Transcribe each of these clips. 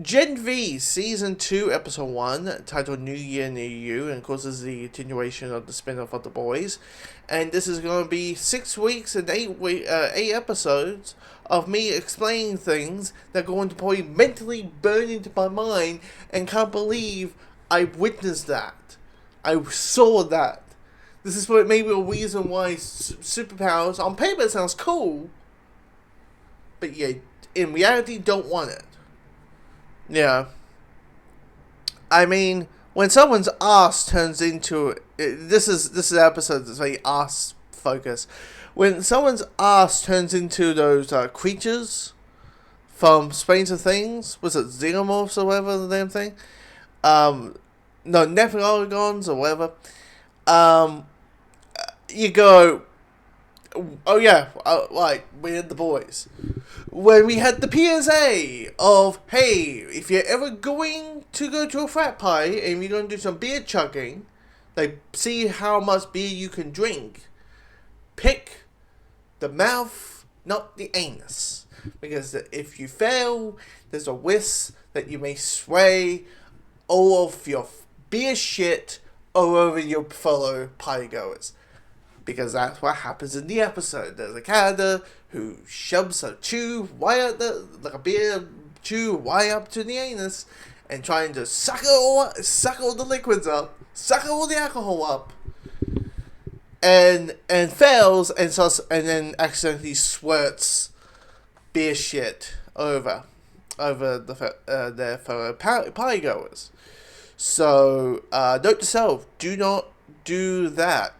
Gen V Season 2, Episode 1, titled New Year, New You, and of course this is the continuation of the spin-off of The Boys. And this is going to be 6 weeks and 8 episodes of me explaining things that are going to probably mentally burn into my mind and can't believe I witnessed that. I saw that. This is maybe a reason why superpowers, on paper it sounds cool, but yeah, in reality don't want it. Yeah. I mean, when someone's ass turns into this is an episode that's very ass focused. When someone's ass turns into those creatures from Stranger Things, was it xenomorphs or whatever the damn thing? No, Nephilim or whatever. Um, you go, oh yeah, like we're the boys. When we had the PSA of, hey, if you're ever going to go to a frat party and you're going to do some beer chugging, like see how much beer you can drink, pick the mouth, not the anus. Because if you fail, there's a risk that you may sway all of your beer shit all over your fellow partygoers. Because that's what happens in the episode. There's a character who shoves a chew right up like a beer chew right up to the anus, and trying to suck all the liquids up, suck all the alcohol up, and fails, and then accidentally squirts beer shit over their fellow partygoers. So note to self: do not do that.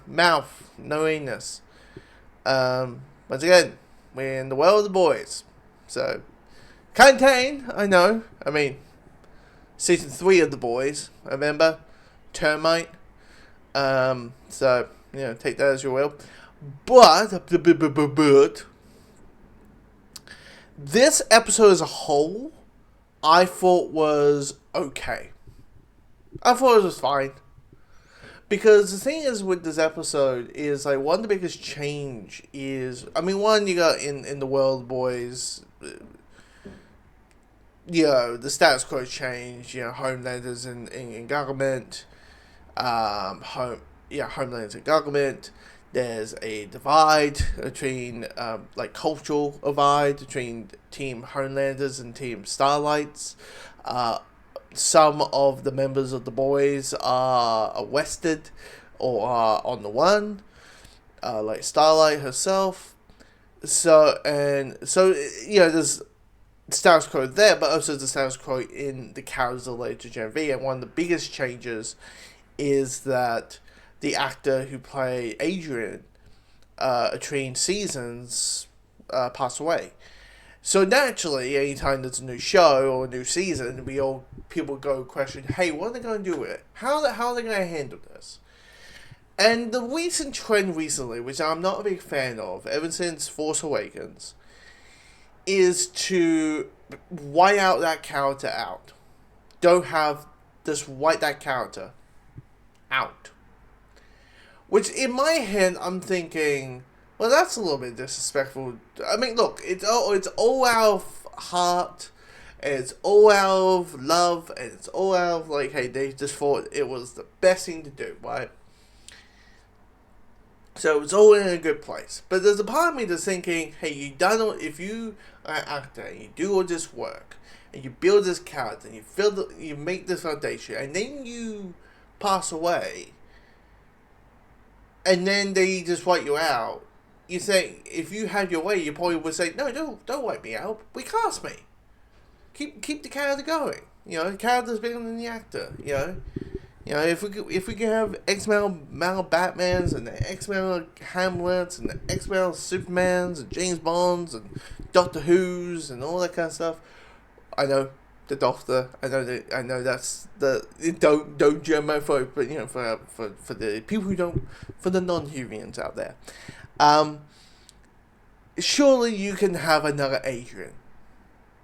Mouth, no anus. Once again, we're in the world of the boys. So, contain, I know. I mean, season 3 of the boys, remember? Termite. So, take that as you will. But, this episode as a whole, I thought was okay. I thought it was fine. Because the thing is with this episode is, like, one of the biggest change is, I mean, one, you got in the world, boys, the status quo change, Homelanders in government, Homelanders in government, there's a divide between, cultural divide between Team Homelanders and Team Starlights. Some of the members of the boys are arrested or are on the run, like Starlight herself. So, there's status quo there, but also the status quo in the characters related to Gen V. And one of the biggest changes is that the actor who played Adrian between seasons passed away. So naturally, anytime there's a new show or a new season, people go question, hey, what are they going to do with it? How are they going to handle this? And the recent trend recently, which I'm not a big fan of, ever since Force Awakens, is to white out that character out. Just white that character out. Which in my head, I'm thinking, well, that's a little bit disrespectful. I mean, look, it's all out of heart, and it's all out of love, and it's all out of, like, hey, they just thought it was the best thing to do, right? So it's all in a good place. But there's a part of me that's thinking, hey, if you are an actor, and you do all this work, and you build this character, and you make this foundation, and then you pass away, and then they just write you out, you say, if you had your way, you probably would say, no, don't wipe me out. Recast me. Keep the character going. The character's bigger than the actor. If we can have X-Men Batmans and the X-Men Hamlets and the X-Men Supermans and James Bonds and Doctor Who's and all that kind of stuff. I know the Doctor. I know that's the don't germophobe, but for the people who don't, for the non-Whovians out there. Surely you can have another Adrian.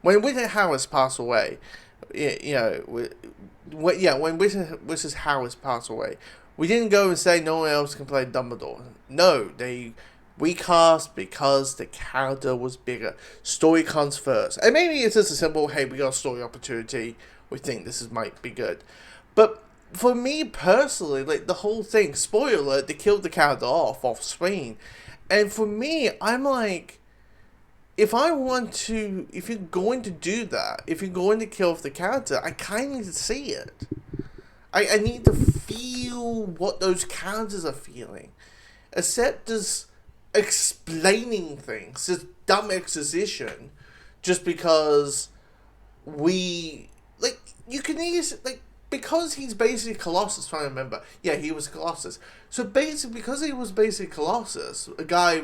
When Whittaker Harris passed away, when Whittaker Harris passed away, we didn't go and say no one else can play Dumbledore. No, they recast because the character was bigger. Story comes first. And maybe it's just a simple, hey, we got a story opportunity. We think this might be good. But for me personally, like the whole thing, spoiler alert, they killed the character off screen. And for me, I'm like, if you're going to do that, if you're going to kill off the character, I kind of need to see it. I need to feel what those characters are feeling. Except as explaining things, just dumb exposition, just because you can easily, because he's basically Colossus, trying to remember. Yeah, he was Colossus. So basically, because he was basically Colossus, a guy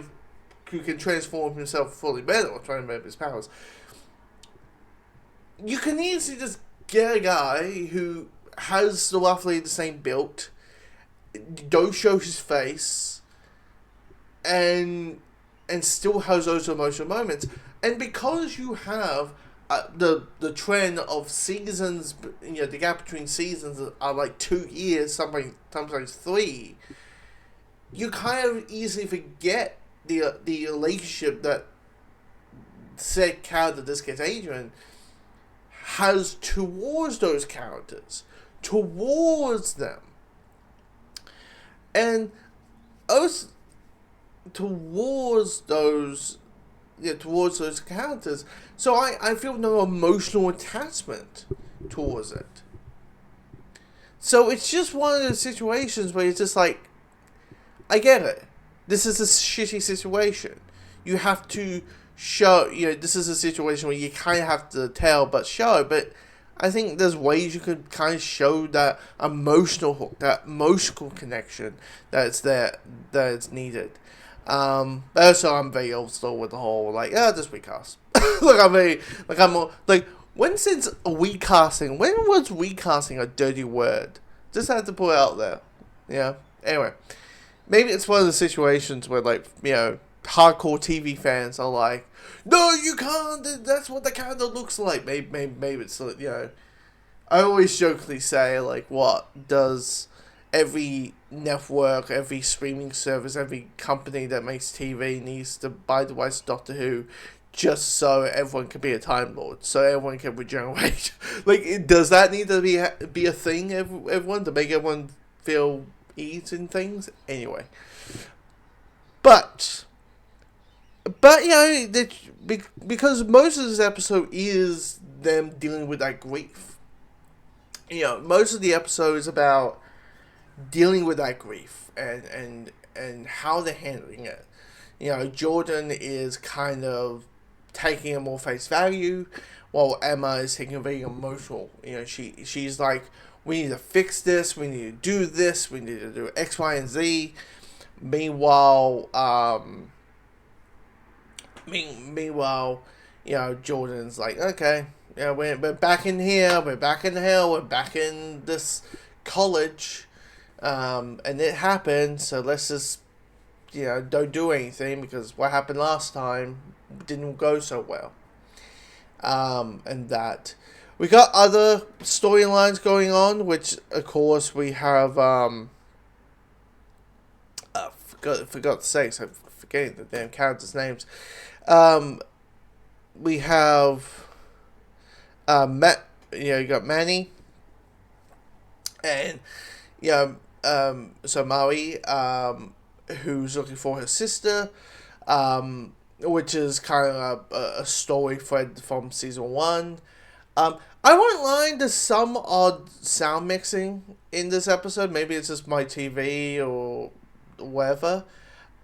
who can transform himself fully metal, trying to remember his powers, you can easily just get a guy who has roughly the same build, don't show his face, and still has those emotional moments. And because you have the trend of seasons, the gap between seasons are like 2 years, sometimes 3, you kind of easily forget the relationship that said character, this gets Adrian, has towards those characters, towards them, and us towards those characters. So I feel no emotional attachment towards it. So it's just one of those situations where it's just like, I get it. This is a shitty situation. You have to show, this is a situation where you kind of have to tell but show, but I think there's ways you could kind of show that emotional hook, that emotional connection that's there, that it's needed. But also I'm very old still with the whole, just recast. When since recasting, when was recasting a dirty word? Just had to put it out there. Yeah. Anyway. Maybe it's one of the situations where, hardcore TV fans are like, no, you can't, that's what the character looks like. Maybe it's, I always jokingly say, what does every network, every streaming service, every company that makes TV needs to buy the rights to Doctor Who just so everyone can be a Time Lord, so everyone can regenerate? Does that need to be a thing, everyone, to make everyone feel ease in things? Anyway, but because most of this episode is them dealing with that grief. Most of the episode is about dealing with that grief and how they're handling it. Jordan is kind of taking it more face value, while Emma is taking it very emotional. She's like, we need to fix this, we need to do this, we need to do X, Y, and Z. Meanwhile, Jordan's like, okay, we're back in here, we're back in hell, we're back in this college, and it happened, so let's just, don't do anything, because what happened last time didn't go so well. And that. We got other storylines going on, which, of course, we have, forgot to say, so I'm forgetting the damn characters' names. We have, you got Manny, and, so Maui, who's looking for her sister, which is kind of a story thread from season 1. I won't lie, there's some odd sound mixing in this episode. Maybe it's just my TV or whatever.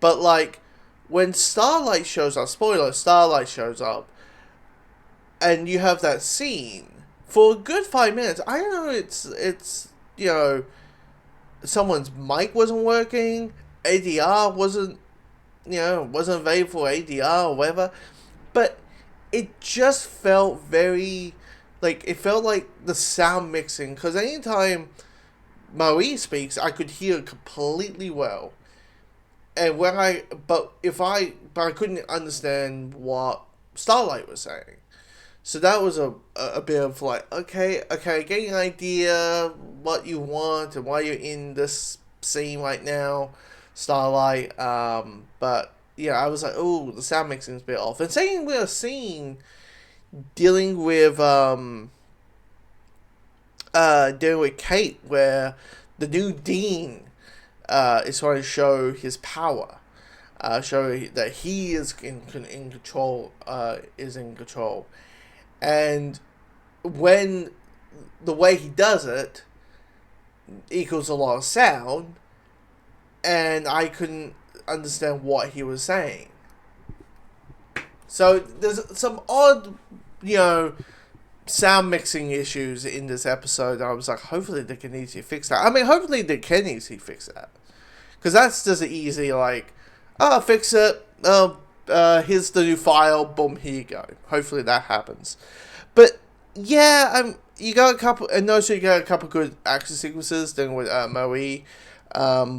But, when Starlight shows up, spoiler, Starlight shows up, and you have that scene, for a good 5 minutes, I don't know, it's someone's mic wasn't working, ADR wasn't available for ADR or whatever, but it just felt very, it felt like the sound mixing, because anytime Marie speaks, I could hear completely well, and but I couldn't understand what Starlight was saying. So that was a bit of okay, getting an idea what you want and why you're in this scene right now, Starlight. But yeah, I was like, oh, the sound mixing's a bit off. And same with a scene dealing with Kate, where the new dean is trying to show his power, show that he is in control, and when the way he does it equals a lot of sound, and I couldn't understand what he was saying. So there's some odd, sound mixing issues in this episode. I was like, hopefully they can easily fix that. I mean, hopefully they can easily fix that. Because that's just easy, like, oh, fix it. Oh, here's the new file. Boom, here you go. Hopefully that happens. But yeah, you got a couple, and also you got a couple good action sequences dealing with Marie,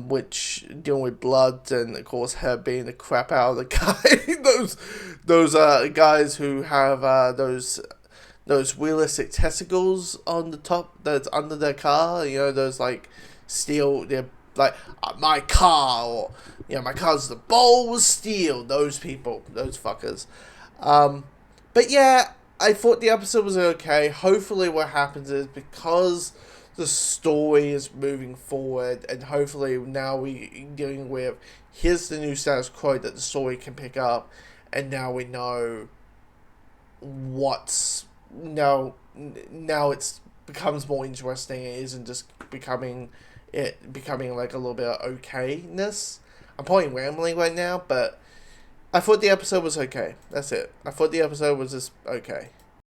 which dealing with blood, and of course her beating the crap out of the guy. those guys who have those realistic testicles on the top that's under their car. Those like steel. They're like my car, or my car's the bowl of steel. Those people, those fuckers. But yeah, I thought the episode was okay. Hopefully what happens is, because the story is moving forward, and hopefully now we're dealing with, here's the new status quo that the story can pick up, and now we know what's, now it's becomes more interesting. It isn't just becoming like a little bit of okayness. I'm probably rambling right now, but I thought the episode was okay. That's it. I thought the episode was just okay.